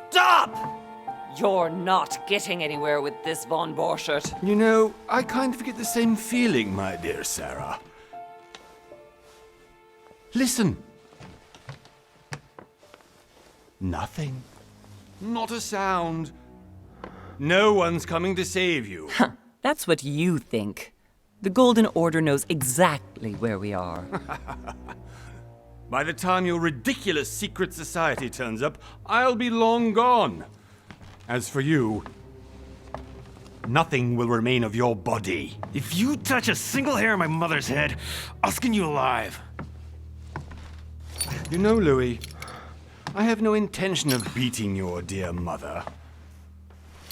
Stop! You're not getting anywhere with this, von Borchert. You know, I kind of get the same feeling, my dear Sarah. Listen. Nothing. Not a sound. No one's coming to save you. That's what you think. The Golden Order knows exactly where we are. By the time your ridiculous secret society turns up, I'll be long gone. As for you, nothing will remain of your body. If you touch a single hair on my mother's head, I'll skin you alive. You know, Louis, I have no intention of beating your dear mother.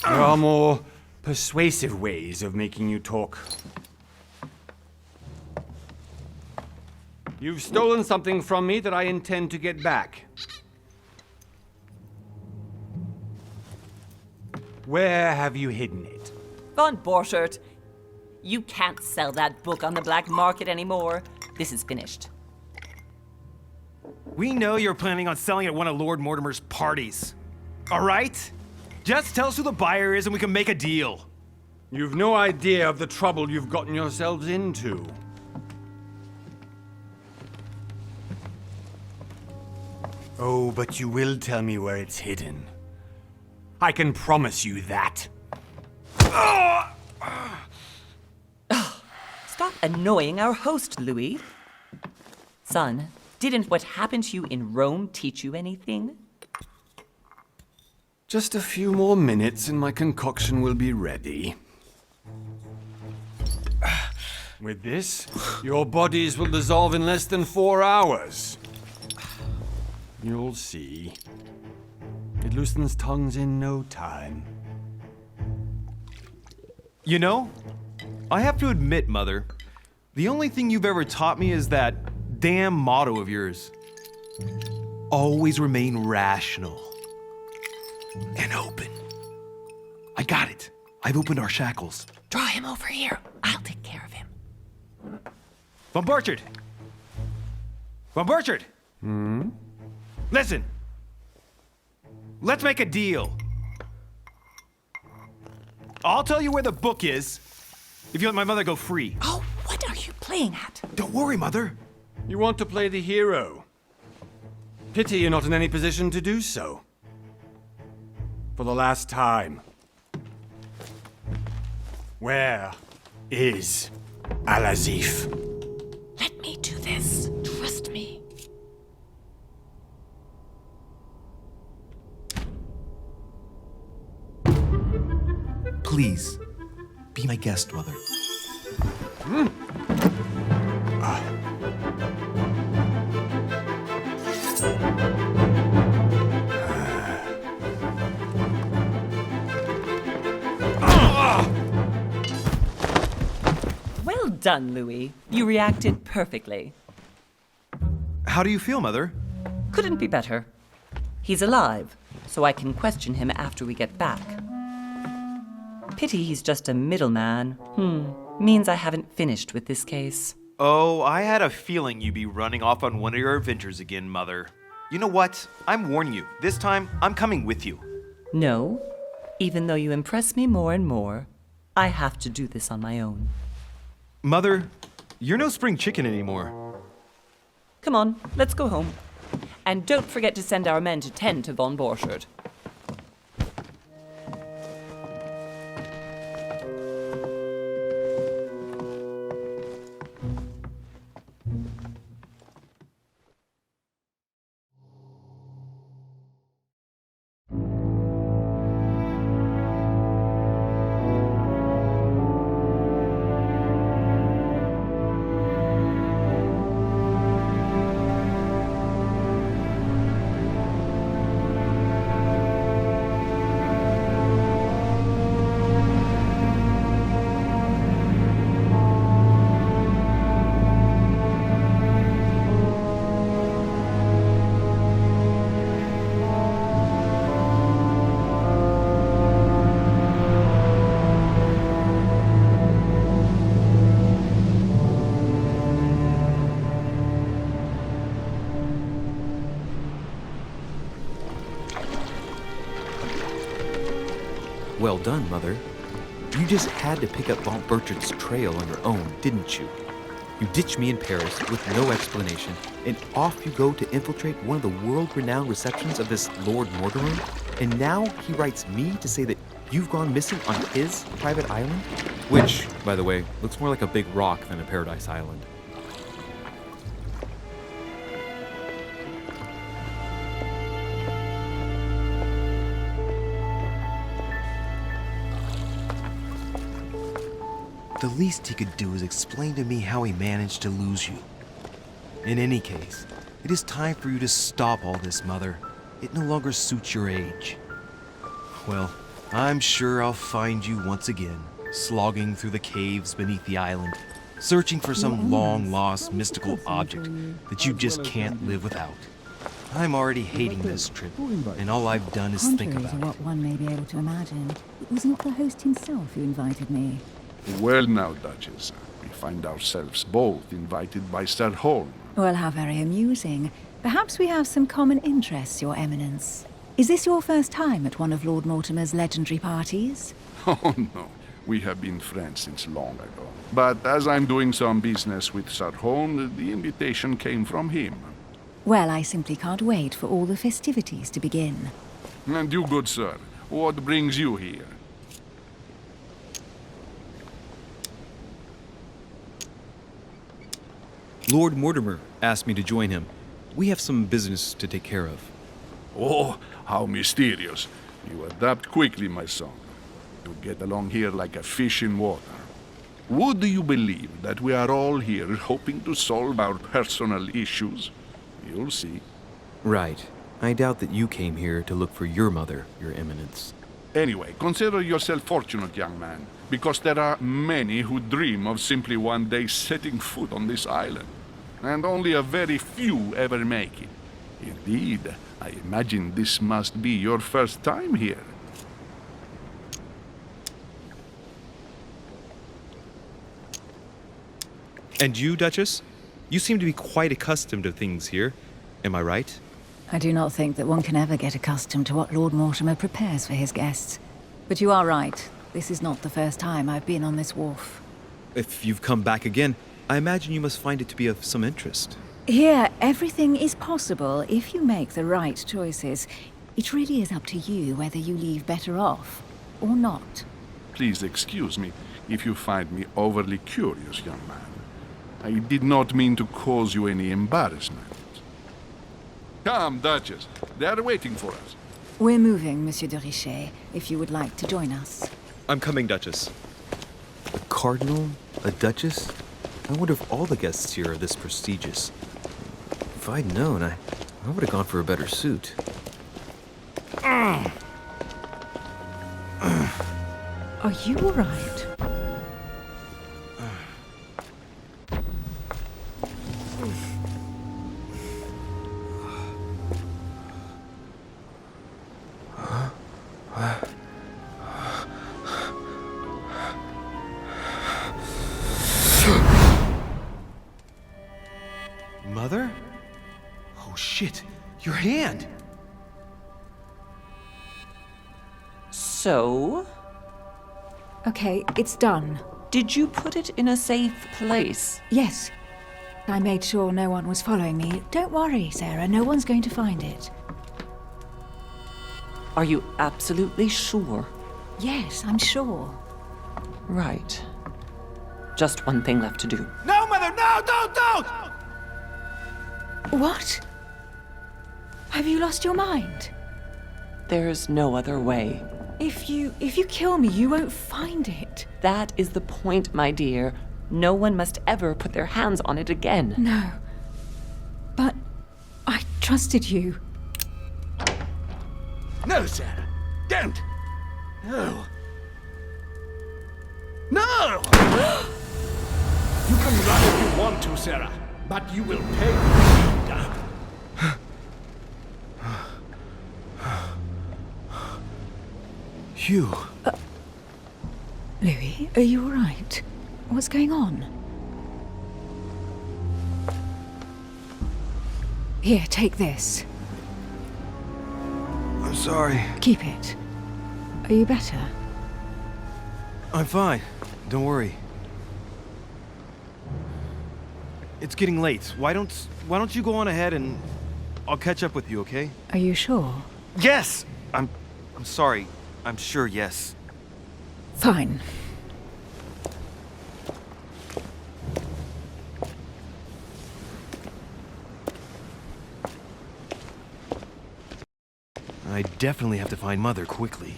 There are more persuasive ways of making you talk. You've stolen something from me that I intend to get back. Where have you hidden it? Von Borchert, you can't sell that book on the black market anymore. This is finished. We know you're planning on selling at one of Lord Mortimer's parties. All right? Just tell us who the buyer is and we can make a deal. You've no idea of the trouble you've gotten yourselves into. Oh, but you will tell me where it's hidden. I can promise you that. Stop annoying our host, Louis. Son, didn't what happened to you in Rome teach you anything? Just a few more minutes and my concoction will be ready. With this, your bodies will dissolve in less than 4 hours. You'll see. It loosens tongues in no time. You know, I have to admit, Mother, the only thing you've ever taught me is that damn motto of yours. Always remain rational. And open. I got it. I've opened our shackles. Draw him over here. I'll take care of him. Von Borchert! Von Borchert! Listen. Let's make a deal. I'll tell you where the book is if you let my mother go free. Oh, what are you playing at? Don't worry, Mother. You want to play the hero. Pity you're not in any position to do so. For the last time. Where is Al-Azif? Let me do this. Trust me. Please, be my guest, Mother. Well done, Louis. You reacted perfectly. How do you feel, Mother? Couldn't be better. He's alive, so I can question him after we get back. Pity he's just a middleman. Means I haven't finished with this case. Oh, I had a feeling you'd be running off on one of your adventures again, Mother. You know what? I'm warning you. This time, I'm coming with you. No, even though you impress me more and more, I have to do this on my own. Mother, you're no spring chicken anymore. Come on, let's go home. And don't forget to send our men to tend to von Borchert. Well done, Mother. You just had to pick up Von Burchard's trail on your own, didn't you? You ditched me in Paris with no explanation, and off you go to infiltrate one of the world-renowned receptions of this Lord Mortimer? And now he writes me to say that you've gone missing on his private island? Which, by the way, looks more like a big rock than a paradise island. The least he could do is explain to me how he managed to lose you. In any case, it is time for you to stop all this, Mother. It no longer suits your age. Well, I'm sure I'll find you once again, slogging through the caves beneath the island, searching for some long-lost mystical object that you just can't live without. I'm already hating this trip, and all I've done is think Contrary about to it. what one may be able to imagine, it was not the host himself who invited me. Well now, Duchess, we find ourselves both invited by Sir Holm. Well, how very amusing. Perhaps we have some common interests, Your Eminence. Is this your first time at one of Lord Mortimer's legendary parties? Oh no, we have been friends since long ago. But as I'm doing some business with Sir Holm, the invitation came from him. Well, I simply can't wait for all the festivities to begin. And you, good sir, what brings you here? Lord Mortimer asked me to join him. We have some business to take care of. Oh, how mysterious. You adapt quickly, my son. You get along here like a fish in water. Would you believe that we are all here hoping to solve our personal issues? You'll see. Right. I doubt that you came here to look for your mother, Your Eminence. Anyway, consider yourself fortunate, young man, because there are many who dream of simply one day setting foot on this island, and only a very few ever make it. Indeed, I imagine this must be your first time here. And you, Duchess? You seem to be quite accustomed to things here. Am I right? I do not think that one can ever get accustomed to what Lord Mortimer prepares for his guests. But you are right. This is not the first time I've been on this wharf. If you've come back again, I imagine you must find it to be of some interest. Here, everything is possible if you make the right choices. It really is up to you whether you leave better off or not. Please excuse me if you find me overly curious, young man. I did not mean to cause you any embarrassment. Come, Duchess. They are waiting for us. We're moving, Monsieur de Richet, if you would like to join us. I'm coming, Duchess. A cardinal? A duchess? I wonder if all the guests here are this prestigious. If I'd known, I would have gone for a better suit. Are you all right? Mother? Oh shit, your hand! So, Okay, it's done. did you put it in a safe place? Yes. I made sure no one was following me. Don't worry, Sarah, no one's going to find it. Are you absolutely sure? Yes, I'm sure. Right. Just one thing left to do. No, Mother, no, don't! What? Have you lost your mind? There's no other way. If you kill me, you won't find it. That is the point, my dear. No one must ever put their hands on it again. No. But I trusted you. No, Sarah. Don't. No. No! You can run if you want to, Sarah, but you will pay. Hugh. Louis, are you all right? What's going on? Here, take this. I'm sorry. Keep it. Are you better? I'm fine. Don't worry. It's getting late. Why don't you go on ahead and I'll catch up with you, okay? Are you sure? Yes! I'm sorry. I'm sure, yes. Fine. I definitely have to find Mother quickly.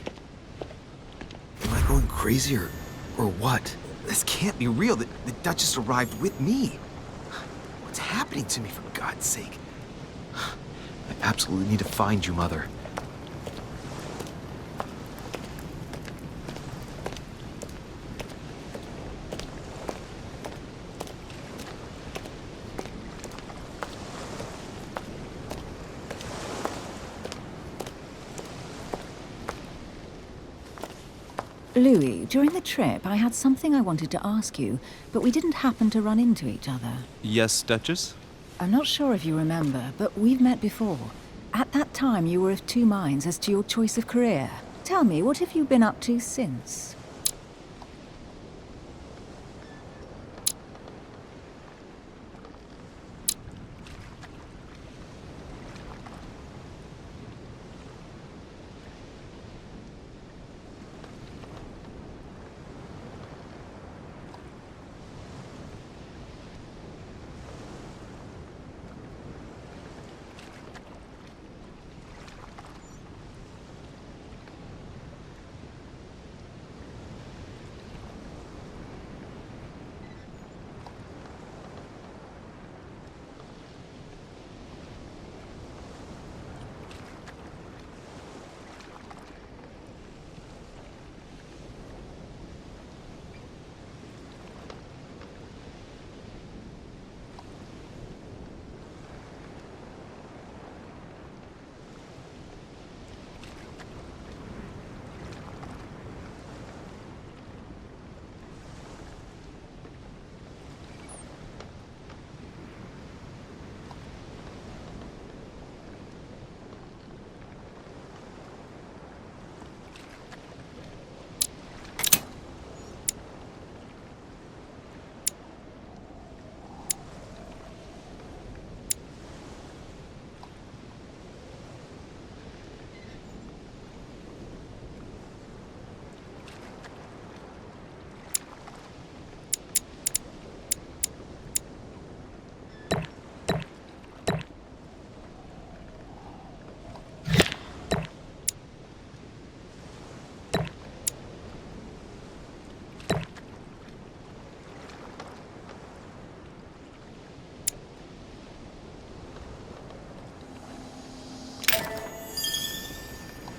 Am I going crazy or what? This can't be real. The Duchess arrived with me. What's happening to me, for God's sake? I absolutely need to find you, Mother. Louis, during the trip, I had something I wanted to ask you, but we didn't happen to run into each other. Yes, Duchess? I'm not sure if you remember, but we've met before. At that time, you were of two minds as to your choice of career. Tell me, what have you been up to since?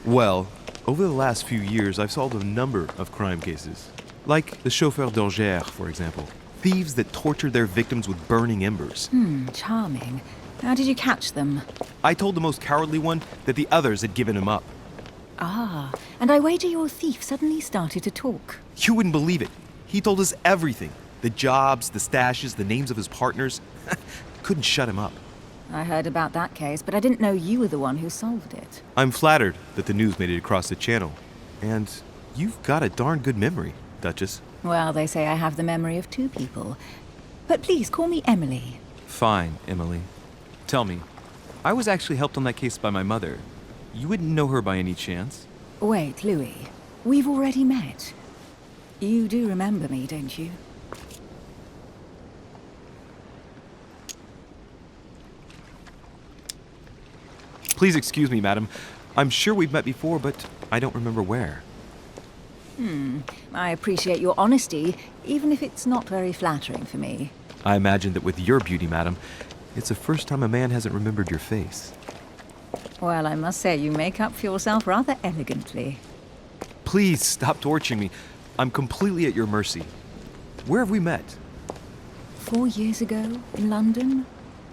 Well, over the last few years, I've solved a number of crime cases. Like the chauffeur d'Angers, for example. Thieves that tortured their victims with burning embers. Charming. How did you catch them? I told the most cowardly one that the others had given him up. Ah, and I wager your thief suddenly started to talk. You wouldn't believe it. He told us everything. The jobs, the stashes, the names of his partners. Couldn't shut him up. I heard about that case, but I didn't know you were the one who solved it. I'm flattered that the news made it across the channel. And you've got a darn good memory, Duchess. Well, they say I have the memory of two people. But please call me Emily. Fine, Emily. Tell me, I was actually helped on that case by my mother. You wouldn't know her by any chance? Wait, Louis. We've already met. You do remember me, don't you? Please excuse me, madam. I'm sure we've met before, but I don't remember where. I appreciate your honesty, even if it's not very flattering for me. I imagine that with your beauty, madam, it's the first time a man hasn't remembered your face. Well, I must say you make up for yourself rather elegantly. Please stop torturing me. I'm completely at your mercy. Where have we met? 4 years ago, in London,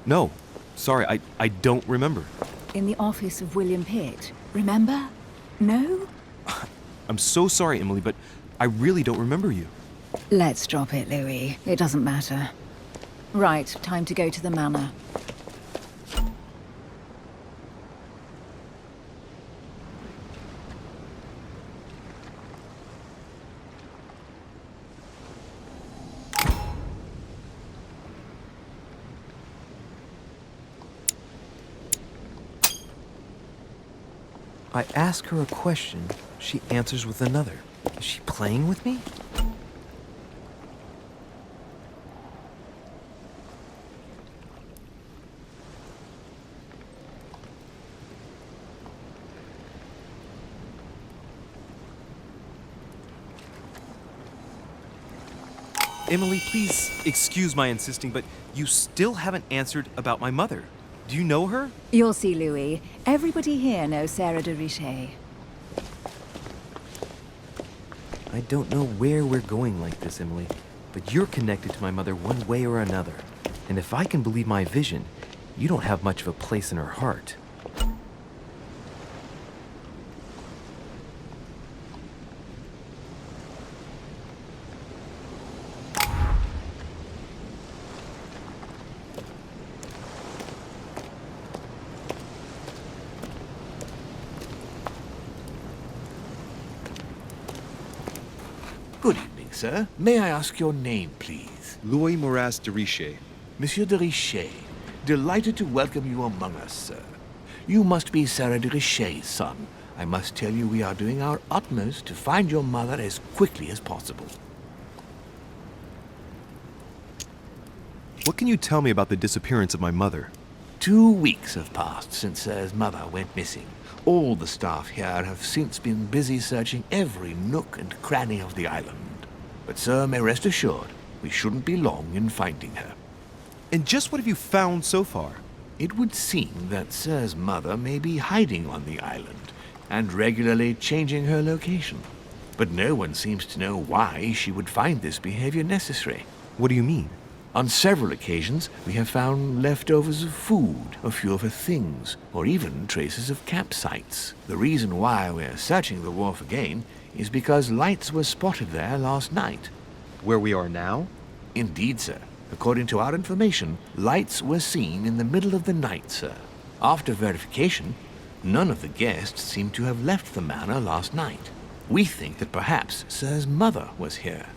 No. Sorry, I don't remember. in the office of William Pitt. Remember? No? I'm so sorry, Emily, but I really don't remember you. Let's drop it, Louis. It doesn't matter. Right, time to go to the manor. I ask her a question, she answers with another. Is she playing with me? Emily, please excuse my insisting, but you still haven't answered about my mother. Do you know her? You'll see, Louis. Everybody here knows Sarah de Richet. I don't know where we're going like this, Emily, but you're connected to my mother one way or another. And if I can believe my vision, you don't have much of a place in her heart. Good evening, sir. May I ask your name, please? Louis Moras de Richet. Monsieur de Richet. Delighted to welcome you among us, sir. You must be Sarah de Richet's son. I must tell you we are doing our utmost to find your mother as quickly as possible. What can you tell me about the disappearance of my mother? 2 weeks have passed since Sir's mother went missing. All the staff here have since been busy searching every nook and cranny of the island. But Sir may rest assured, we shouldn't be long in finding her. And just what have you found so far? It would seem that Sir's mother may be hiding on the island and regularly changing her location. But no one seems to know why she would find this behavior necessary. What do you mean? On several occasions, we have found leftovers of food, a few of her things, or even traces of campsites. The reason why we're searching the wharf again is because lights were spotted there last night. Where we are now? Indeed, sir. According to our information, lights were seen in the middle of the night, sir. After verification, none of the guests seem to have left the manor last night. We think that perhaps Sir's mother was here.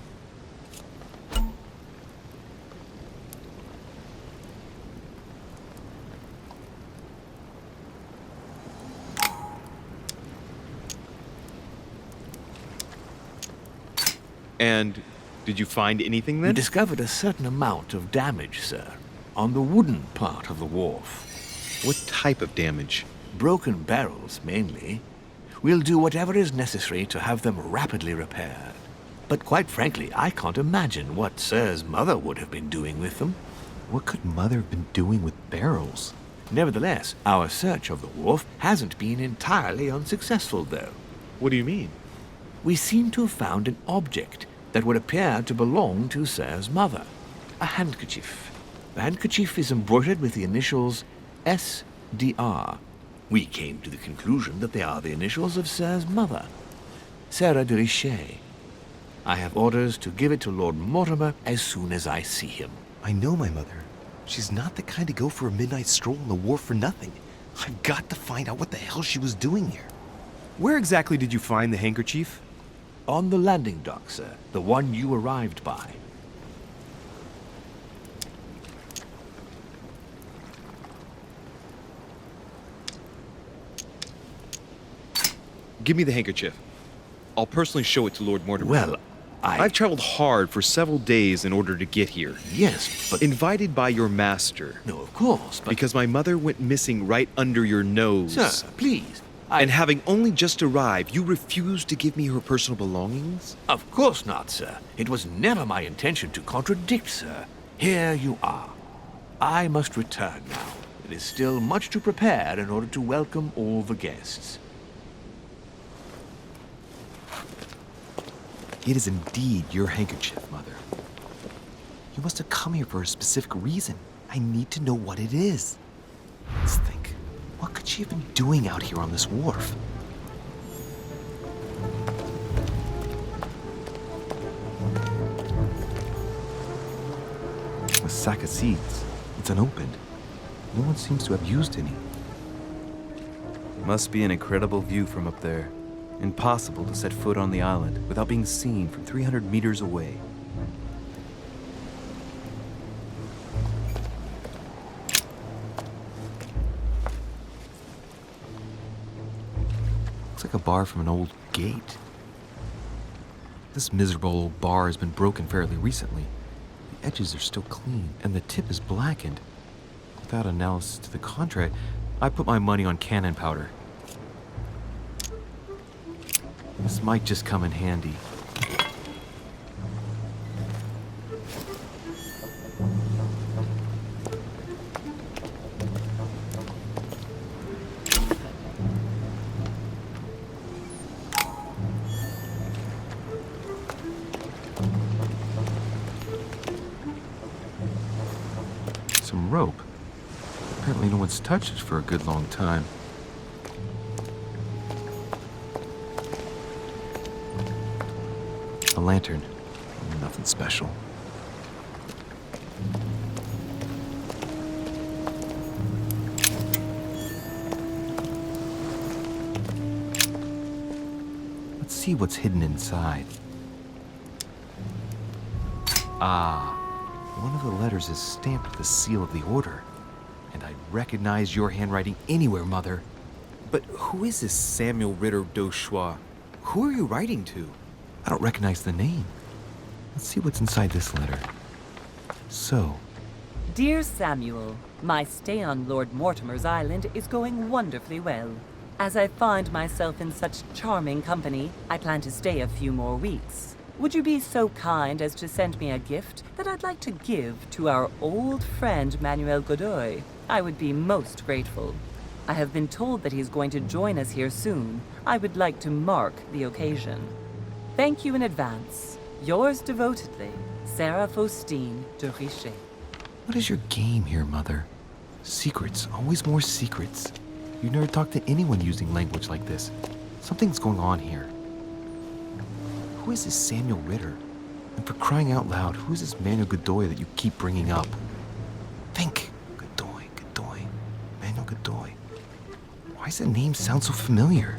And did you find anything We then? discovered a certain amount of damage, sir, on the wooden part of the wharf. What type of damage? Broken barrels, mainly. We'll do whatever is necessary to have them rapidly repaired. But quite frankly, I can't imagine what Sir's mother would have been doing with them. What could Mother have been doing with barrels? Nevertheless, our search of the wharf hasn't been entirely unsuccessful, though. What do you mean? We seem to have found an object that would appear to belong to Sir's mother. A handkerchief. The handkerchief is embroidered with the initials SDR. We came to the conclusion that they are the initials of Sir's mother, Sarah de Richet. I have orders to give it to Lord Mortimer as soon as I see him. I know my mother. She's not the kind to go for a midnight stroll on the wharf for nothing. I've got to find out what the hell she was doing here. Where exactly did you find the handkerchief? On the landing dock, sir. The one you arrived by. Give me the handkerchief. I'll personally show it to Lord Mortimer. Well, I've traveled hard for several days in order to get here. Yes, but... Invited by your master. No, of course, but... Because my mother went missing right under your nose. Sir, please. And having only just arrived, you refused to give me her personal belongings? Of course not, sir. It was never my intention to contradict, sir. Here you are. I must return now. It is still much to prepare in order to welcome all the guests. It is indeed your handkerchief, Mother. You must have come here for a specific reason. I need to know what it is. Let's think. What could she have been doing out here on this wharf? A sack of seeds. It's unopened. No one seems to have used any. Must be an incredible view from up there. Impossible to set foot on the island without being seen from 300 meters away. like a bar from an old gate. This miserable old bar has been broken fairly recently. The edges are still clean, and the tip is blackened. Without analysis to the contrary, I put my money on cannon powder. This might just come in handy. Some rope. Apparently no one's touched it for a good long time. A lantern. Nothing special. Let's see what's hidden inside. Ah, one of the letters is stamped with the seal of the Order. And I recognize your handwriting anywhere, Mother. But who is this Samuel Ritter d'Auchois? Who are you writing to? I don't recognize the name. Let's see what's inside this letter. So, Dear Samuel, my stay on Lord Mortimer's island is going wonderfully well. As I find myself in such charming company, I plan to stay a few more weeks. Would you be so kind as to send me a gift that I'd like to give to our old friend Manuel Godoy? I would be most grateful. I have been told that he's going to join us here soon. I would like to mark the occasion. Thank you in advance. Yours devotedly, Sarah Faustine de Richet. what is your game here, Mother? Secrets, always more secrets. You never talk to anyone using language like this. Something's going on here. Who is this Samuel Ritter? And for crying out loud, who is this Manuel Godoy that you keep bringing up? Think. Godoy. Manuel Godoy. Why does that name sound so familiar?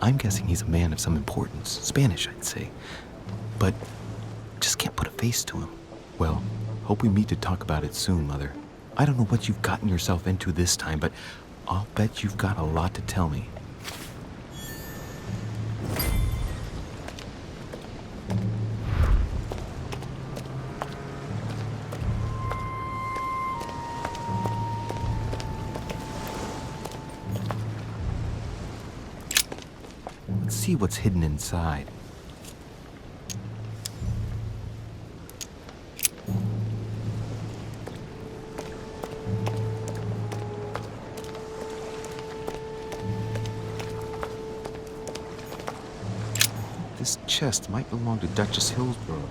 I'm guessing he's a man of some importance. Spanish, I'd say. But just can't put a face to him. Well, hope we meet to talk about it soon, Mother. I don't know what you've gotten yourself into this time, but I'll bet you've got a lot to tell me. Let's see what's hidden inside. This chest might belong to Duchess Hillsborough.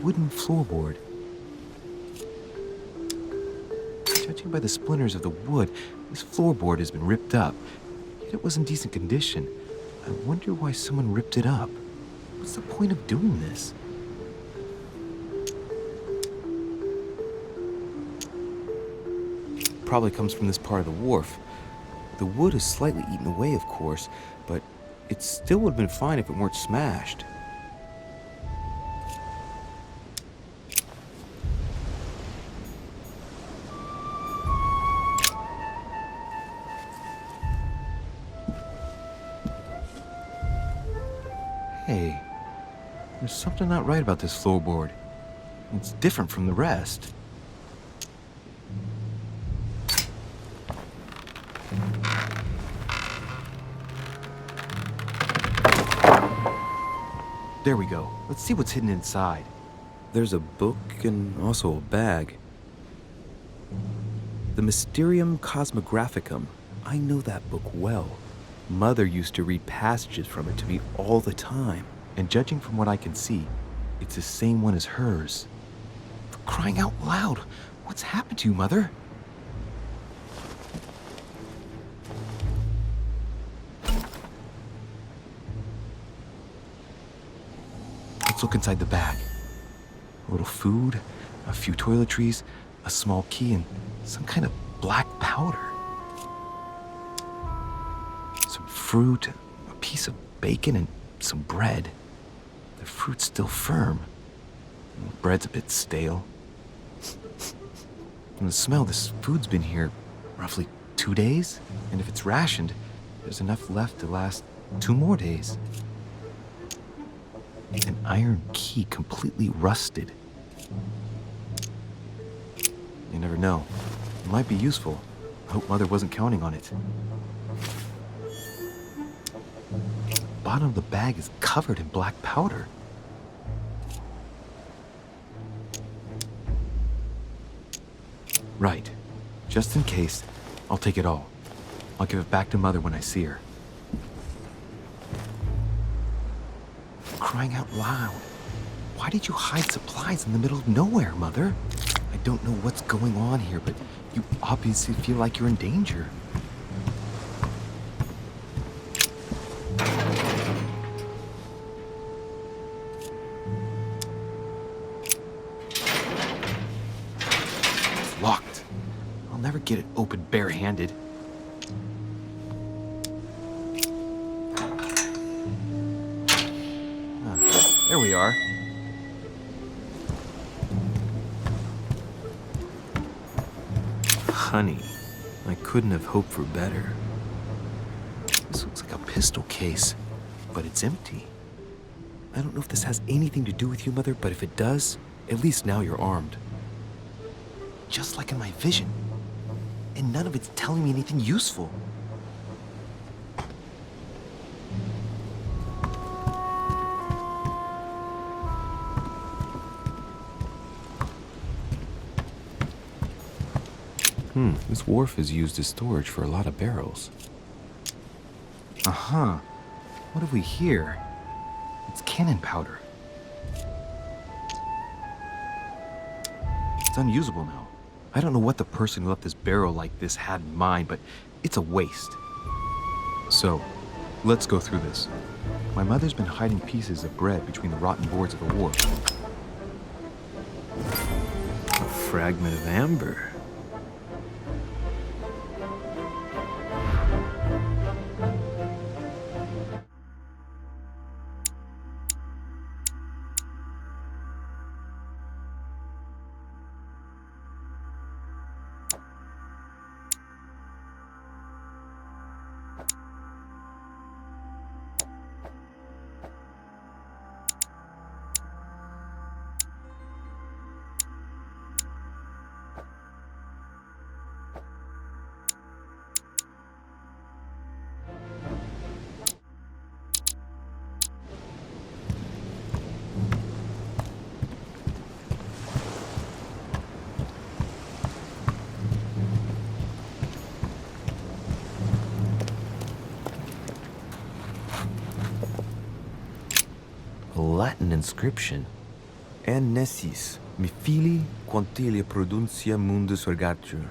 Wooden floorboard. Judging by the splinters of the wood, this floorboard has been ripped up. Yet it was in decent condition. I wonder why someone ripped it up. What's the point of doing this? Probably comes from this part of the wharf. The wood is slightly eaten away, of course, but it still would have been fine if it weren't smashed. Hey, there's something not right about this floorboard. It's different from the rest. There we go. Let's see what's hidden inside. There's a book and also a bag. The Mysterium Cosmographicum. I know that book well. Mother used to read passages from it to me all the time. And judging from what I can see, it's the same one as hers. For crying out loud, what's happened to you, Mother? Let's look inside the bag. A little food, a few toiletries, a small key, and some kind of black powder. Some fruit, a piece of bacon, and some bread. The fruit's still firm. The bread's a bit stale. From the smell, this food's been here roughly 2 days, and if it's rationed, there's enough left to last 2 more days. An iron key completely rusted. You never know. It might be useful. I hope Mother wasn't counting on it. The bottom of the bag is covered in black powder. Right. Just in case, I'll take it all. I'll give it back to Mother when I see her. Crying out loud. Why did you hide supplies in the middle of nowhere, Mother? I don't know what's going on here, but you obviously feel like you're in danger. It's locked. I'll never get it open bare-handed. There we are. Honey, I couldn't have hoped for better. This looks like a pistol case, but it's empty. I don't know if this has anything to do with you, Mother, but if it does, at least now you're armed. Just like in my vision. And none of it's telling me anything useful. This wharf is used as storage for a lot of barrels. Uh-huh. What have we here? It's cannon powder. It's unusable now. I don't know what the person who left this barrel like this had in mind, but it's a waste. So, let's go through this. My mother's been hiding pieces of bread between the rotten boards of the wharf. A fragment of amber. Latin inscription. En nessis, mi fili quantilia produncia mundus ergatur.